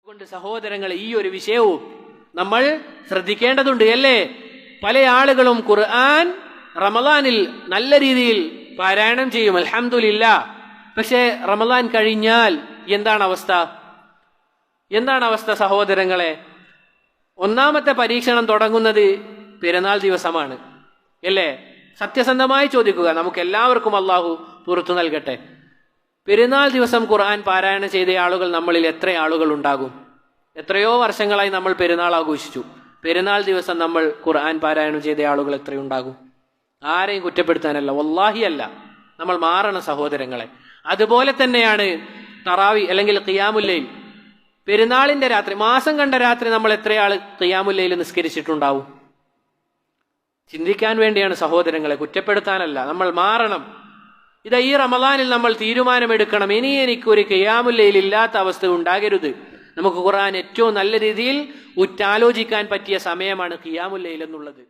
കൊണ്ട് സഹോദരങ്ങൾ, ഈ ഒരു വിഷയവും നമ്മൾ ശ്രദ്ധിക്കേണ്ടതുണ്ട് അല്ലേ? പല ആളുകളും ഖുർആൻ റമദാനിൽ നല്ല രീതിയിൽ പാരായണം ചെയ്യും, അൽഹംദുലില്ലാ. പക്ഷേ റമദാൻ കഴിഞ്ഞാൽ എന്താണ് അവസ്ഥ സഹോദരങ്ങളെ? ഒന്നാമത്തെ പരീക്ഷണം തുടങ്ങുന്നത് പെരുന്നാൾ ദിവസമാണ് അല്ലേ? സത്യസന്ധമായി ചോദിക്കുക, നമുക്ക് എല്ലാവർക്കും അള്ളാഹു പുറത്തു നൽകട്ടെ. പെരുന്നാൾ ദിവസം ഖുർആൻ പാരായണം ചെയ്ത ആളുകൾ നമ്മളിൽ എത്ര ആളുകൾ ഉണ്ടാകും? എത്രയോ വർഷങ്ങളായി നമ്മൾ പെരുന്നാൾ ആഘോഷിച്ചു. പെരുന്നാൾ ദിവസം നമ്മൾ ഖുർആൻ പാരായണം ചെയ്ത ആളുകൾ എത്രയുണ്ടാകും? ആരെയും കുറ്റപ്പെടുത്താനല്ല, വല്ലാഹി അല്ല. നമ്മൾ മാറണം സഹോദരങ്ങളെ. അതുപോലെ തന്നെയാണ് തറാവി അല്ലെങ്കിൽ ഖിയാമുൽ ലൈൽ. പെരുന്നാളിന്റെ രാത്രി, മാസം കണ്ട രാത്രി നമ്മൾ എത്രയാൾ ഖിയാമുൽ ലൈൽ നിസ്കരിച്ചിട്ടുണ്ടാവും? ചിന്തിക്കാൻ വേണ്ടിയാണ് സഹോദരങ്ങളെ, കുറ്റപ്പെടുത്താനല്ല. നമ്മൾ മാറണം. ഇതാ ഈ റമദാനിൽ നമ്മൾ തീരുമാനമെടുക്കണം, ഇനി എനിക്കൊരു ഖിയാമുൽ ലൈൽ ഇല്ലാത്ത അവസ്ഥ ഉണ്ടാകരുത്. നമുക്ക് ഖുർആൻ ഏറ്റവും നല്ല രീതിയിൽ ഉറ്റാലോചിക്കാൻ പറ്റിയ സമയമാണ് ഖിയാമുൽ ലൈൽ എന്നുള്ളത്.